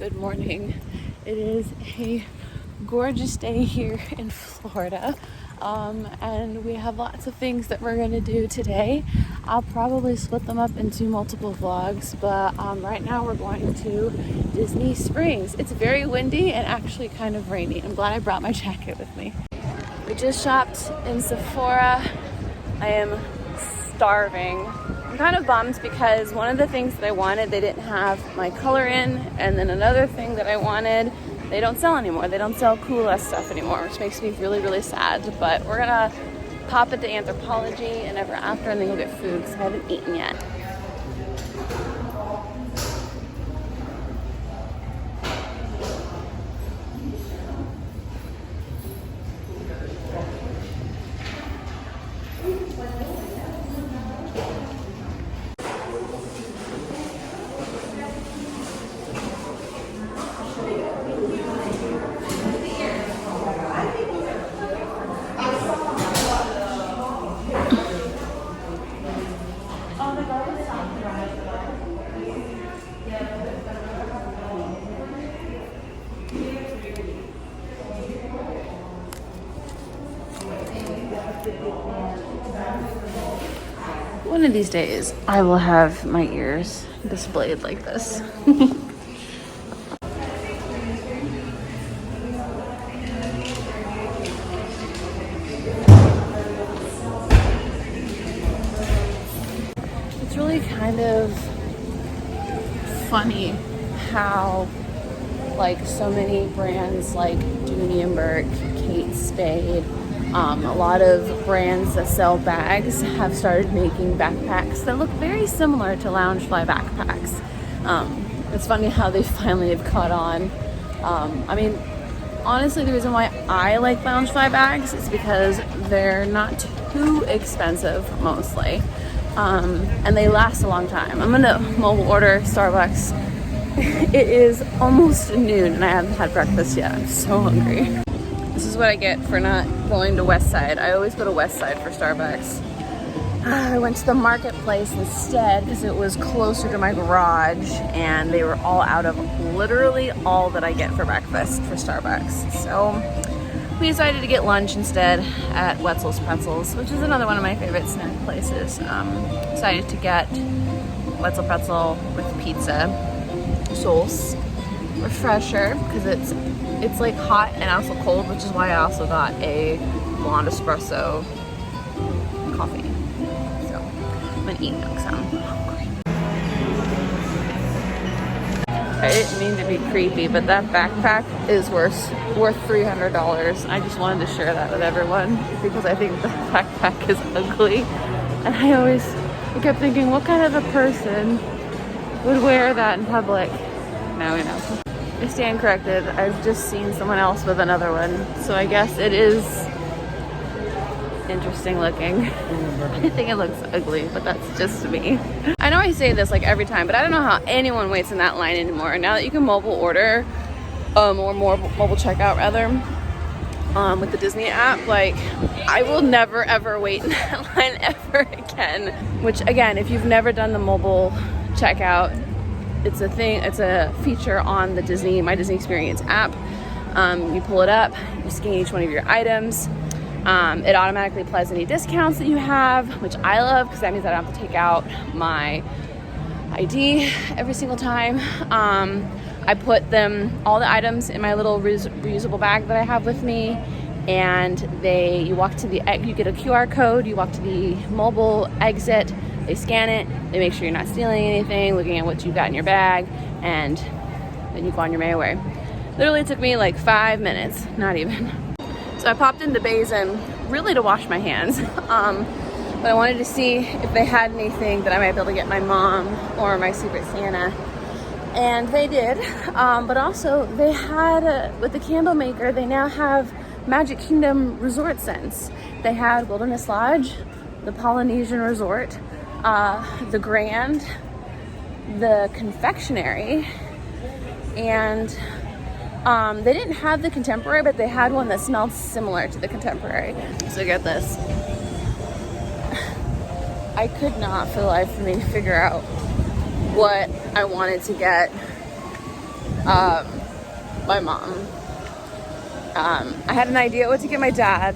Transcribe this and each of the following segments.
Good morning. It is a gorgeous day here in Florida, and we have lots of things that we're going to do today. I'll probably split them up into multiple vlogs, but right now we're going to Disney Springs. It's very windy and actually kind of rainy. I'm glad I brought my jacket with me. We just shopped in Sephora. I am starving. I'm kind of bummed because one of the things that I wanted, they didn't have my color in, and then another thing that I wanted, they don't sell anymore. They don't sell Kula stuff anymore, which makes me really, really sad. But we're gonna pop into Anthropologie and Ever After, and then go get food because I haven't eaten yet. One of these days, I will have my ears displayed like this. It's really kind of funny how like so many brands like Dooney and Burke, Kate Spade, a lot of brands that sell bags have started making backpacks that look very similar to Loungefly backpacks. It's funny how they finally have caught on. I mean, honestly, the reason why I like Loungefly bags is because they're not too expensive mostly, and they last a long time. I'm gonna mobile order Starbucks. It is almost noon and I haven't had breakfast yet. I'm so hungry. This is what I get for not going to West Side. I always go to West Side for Starbucks. I went to the marketplace instead because it was closer to my garage and they were all out of literally all that I get for breakfast for Starbucks. So we decided to get lunch instead at Wetzel's Pretzels, which is another one of my favorite snack places. Decided to get Wetzel pretzel with pizza, sauce, refresher, because it's like hot and also cold, which is why I also got a blonde espresso coffee. So I'm gonna eat now because I'm hungry. I didn't mean to be creepy, but that backpack is worth $300. I just wanted to share that with everyone because I think the backpack is ugly, and I kept thinking, what kind of a person would wear that in public? Now we know. I stand corrected. I've just seen someone else with another one, so I guess it is interesting looking. I think it looks ugly, but that's just me. I know I say this like every time, but I don't know how anyone waits in that line anymore. Now that you can mobile order, or more mobile checkout rather, with the Disney app, like I will never ever wait in that line ever again. Which again, if you've never done the mobile checkout, it's a feature on the My Disney Experience app. You pull it up, you scan each one of your items. It automatically applies any discounts that you have, which I love because that means I don't have to take out my ID every single time. I put all the items in my little reusable bag that I have with me, and you get a QR code, you walk to the mobile exit, they scan it, they make sure you're not stealing anything, looking at what you've got in your bag, and then you go on your merry way. Literally took me like 5 minutes, not even. So I popped into Basin really to wash my hands, but I wanted to see if they had anything that I might be able to get my mom or my Secret Santa, and they did. But also they had, with the candle maker, they now have Magic Kingdom resort scents. They had Wilderness Lodge, the Polynesian Resort, the Grand, the Confectionery, and they didn't have the Contemporary, but they had one that smelled similar to the Contemporary. So get this. I could not for the life of me figure out what I wanted to get my mom. I had an idea what to get my dad,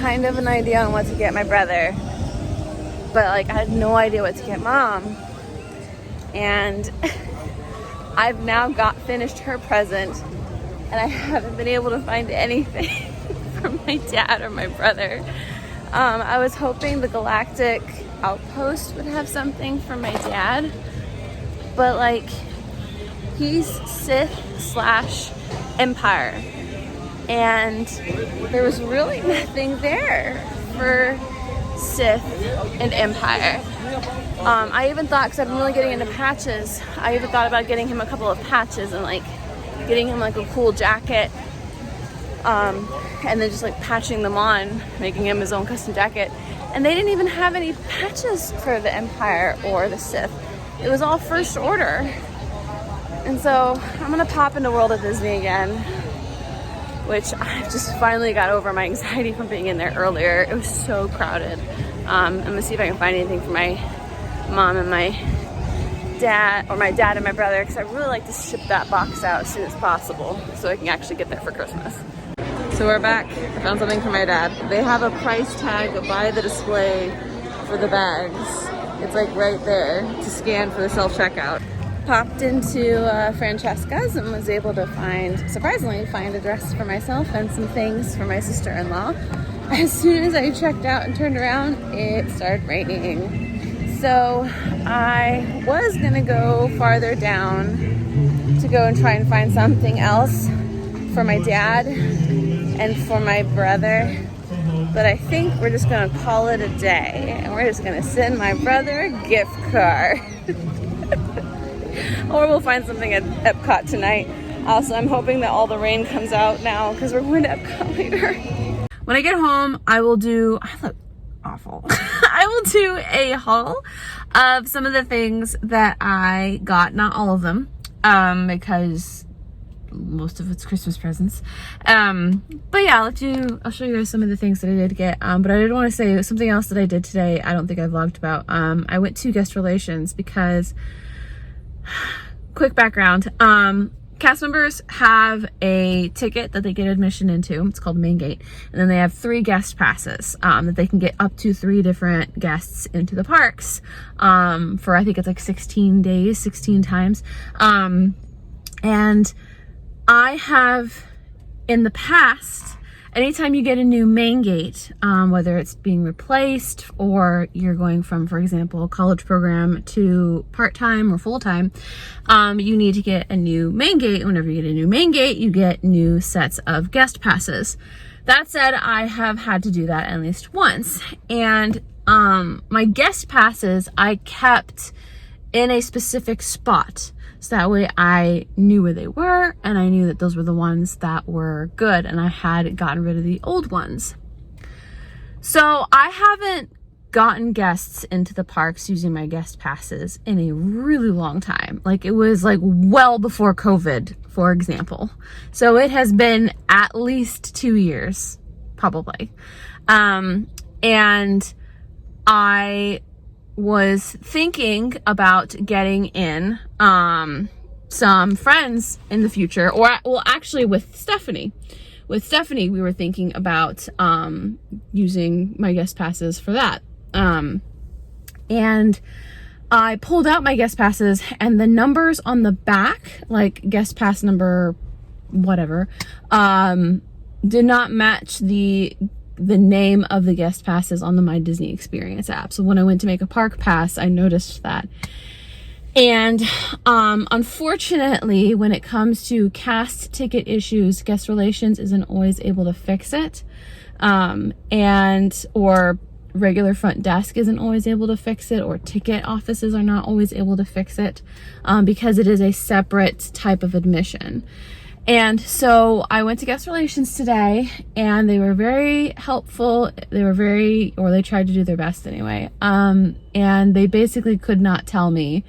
kind of an idea on what to get my brother, but like I had no idea what to get mom. And I've now finished her present, and I haven't been able to find anything for my dad or my brother. I was hoping the Galactic Outpost would have something for my dad, but like he's Sith/Empire, and there was really nothing there for Sith and Empire. I even thought, because I've been really getting into patches, I even thought about getting him a couple of patches and like getting him like a cool jacket, and then just like patching them on, making him his own custom jacket. And they didn't even have any patches for the Empire or the Sith. It was all First Order. And so I'm gonna pop into World of Disney again, which I just finally got over my anxiety from being in there earlier. It was so crowded. I'm gonna see if I can find anything for my mom and my dad, or my dad and my brother, because I really like to ship that box out as soon as possible so I can actually get there for Christmas. So we're back. I found something for my dad. They have a price tag by the display for the bags. It's like right there to scan for the self-checkout. Popped into Francesca's and was able to surprisingly find a dress for myself and some things for my sister-in-law. As soon as I checked out and turned around, it started raining. So I was gonna go farther down to go and try and find something else for my dad and for my brother, but I think we're just gonna call it a day, and we're just gonna send my brother a gift card. Or we'll find something at Epcot tonight. Also, I'm hoping that all the rain comes out now because we're going to Epcot later. When I get home, I look awful. I will do a haul of some of the things that I got, not all of them, because most of it's Christmas presents. But yeah, I'll show you guys some of the things that I did get. But I did want to say something else that I did today. I don't think I vlogged about. I went to guest relations because, quick background, cast members have a ticket that they get admission into. It's called Main Gate. And then they have 3 guest passes that they can get up to 3 different guests into the parks for, I think it's like 16 days, 16 times. And I have, in the past, anytime you get a new main gate, whether it's being replaced or you're going from, for example, a college program to part-time or full-time, you need to get a new main gate. Whenever you get a new main gate, you get new sets of guest passes. That said, I have had to do that at least once. And my guest passes, I kept in a specific spot. So that way I knew where they were, and I knew that those were the ones that were good, and I had gotten rid of the old ones. So I haven't gotten guests into the parks using my guest passes in a really long time. Like, it was like well before COVID, for example. So it has been at least 2 years, probably. And I was thinking about getting in some friends in the future, or well, actually with Stephanie. With Stephanie, we were thinking about using my guest passes for that. And I pulled out my guest passes, and the numbers on the back, like guest pass number whatever, did not match the name of the guest passes on the My Disney Experience app. So when I went to make a park pass, I noticed that. And unfortunately, when it comes to cast ticket issues, guest relations isn't always able to fix it. Or regular front desk isn't always able to fix it, or ticket offices are not always able to fix it, because it is a separate type of admission. And so I went to guest relations today, and they were very helpful. They tried to do their best anyway. And they basically could not tell me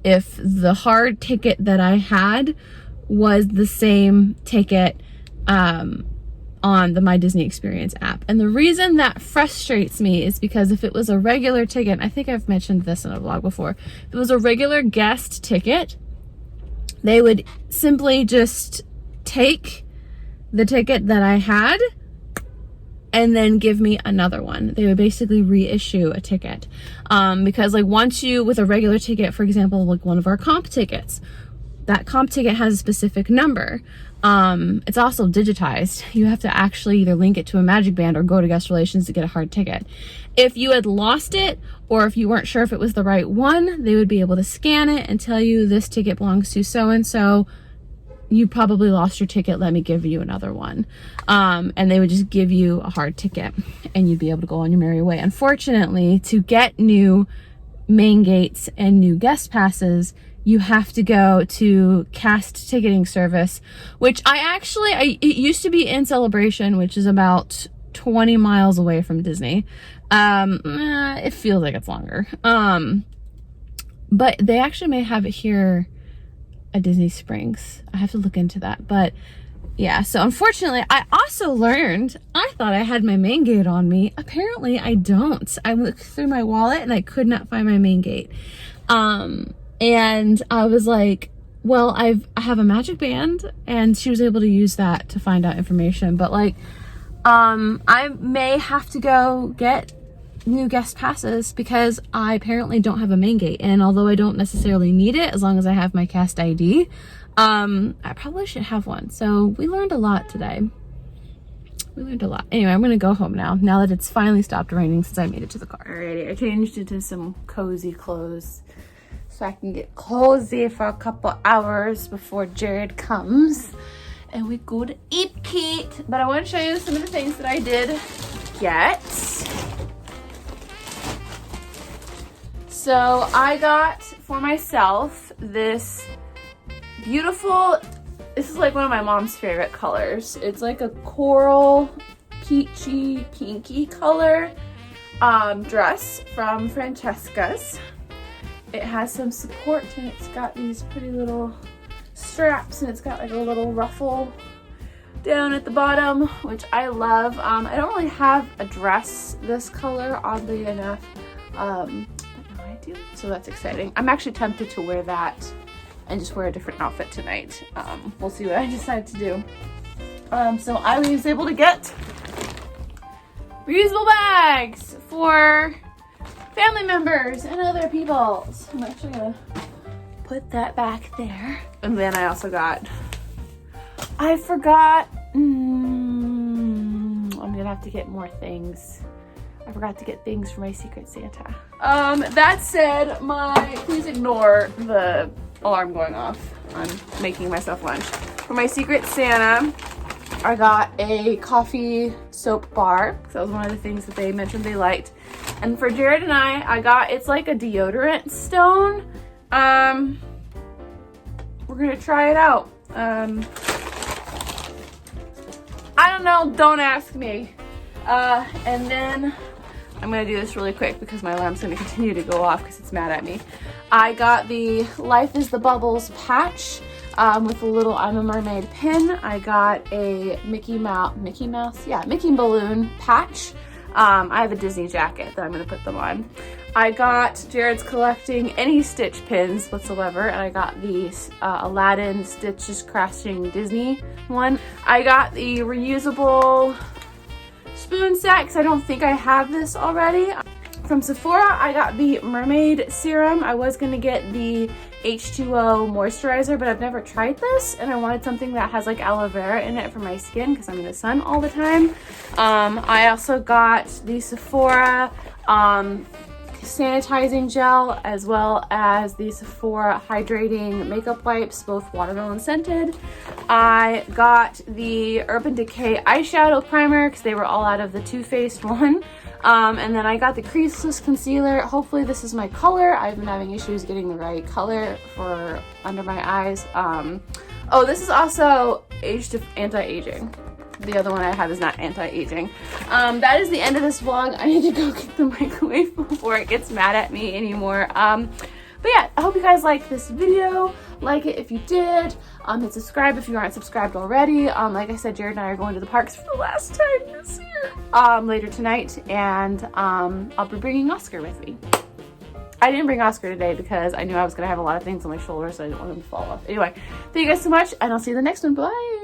if the hard ticket that I had was the same ticket on the My Disney Experience app. And the reason that frustrates me is because if it was a regular ticket, I think I've mentioned this in a vlog before, if it was a regular guest ticket, they would simply just take the ticket that I had and then give me another one. They would basically reissue a ticket. Because like once you, with a regular ticket, for example, like one of our comp tickets, that comp ticket has a specific number. It's also digitized. You have to actually either link it to a magic band or go to guest relations to get a hard ticket. If you had lost it, or if you weren't sure if it was the right one, they would be able to scan it and tell you this ticket belongs to so-and-so. You probably lost your ticket, let me give you another one. And they would just give you a hard ticket and you'd be able to go on your merry way. Unfortunately, to get new main gates and new guest passes, you have to go to Cast Ticketing Service, which it used to be in Celebration, which is about 20 miles away from Disney. It feels like it's longer. But they actually may have it here at Disney Springs. I have to look into that. But yeah, so unfortunately, I also learned, I thought I had my main gate on me. Apparently I don't. I looked through my wallet and I could not find my main gate. And I was like, well, I have a magic band, and she was able to use that to find out information. But like, I may have to go get new guest passes because I apparently don't have a main gate. And although I don't necessarily need it, as long as I have my cast ID, I probably should have one. So we learned a lot today. We learned a lot. Anyway, I'm gonna go home now that it's finally stopped raining since I made it to the car. Alrighty, I changed into some cozy clothes so I can get cozy for a couple hours before Jared comes and we go to eat Kate. But I want to show you some of the things that I did get. So I got for myself this beautiful, this is like one of my mom's favorite colors. It's like a coral, peachy, pinky color dress from Francesca's. It has some support and it's got these pretty little straps and it's got like a little ruffle down at the bottom, which I love. I don't really have a dress this color, oddly enough, but now I do, so that's exciting. I'm actually tempted to wear that and just wear a different outfit tonight. We'll see what I decide to do. So I was able to get reusable bags for family members and other people. So I'm actually gonna put that back there. And then I also got, I forgot, I'm gonna have to get more things. I forgot to get things for my Secret Santa. That said, please ignore the alarm going off. I'm making myself lunch. For my Secret Santa, I got a coffee soap bar. So that was one of the things that they mentioned they liked. And for Jared and I got, it's like a deodorant stone. We're gonna try it out. I don't know, don't ask me. And then I'm gonna do this really quick because my alarm's gonna continue to go off because it's mad at me. I got the Life is the Bubbles patch with a little I'm a Mermaid pin. I got a Mickey balloon patch. I have a Disney jacket that I'm gonna put them on. I got, Jared's collecting any Stitch pins whatsoever, and I got the Aladdin Stitches Crashing Disney one. I got the reusable spoon set because I don't think I have this already. From Sephora, I got the Mermaid Serum. I was gonna get the H2O moisturizer, but I've never tried this, and I wanted something that has like aloe vera in it for my skin because I'm in the sun all the time. I also got the Sephora sanitizing gel, as well as the Sephora hydrating makeup wipes, both watermelon scented. I got the Urban Decay eyeshadow primer because they were all out of the Too Faced one. And then I got the creaseless concealer. Hopefully this is my color. I've been having issues getting the right color for under my eyes. Oh, this is also anti-aging. The other one I have is not anti-aging. That is the end of this vlog. I need to go get the microwave before it gets mad at me anymore. But yeah, I hope you guys liked this video. Like it if you did. And subscribe if you aren't subscribed already. Like I said, Jared and I are going to the parks for the last time this year. Later tonight, and I'll be bringing Oscar with me. I didn't bring Oscar today because I knew I was going to have a lot of things on my shoulders, so I didn't want him to fall off. Anyway, thank you guys so much, and I'll see you in the next one. Bye!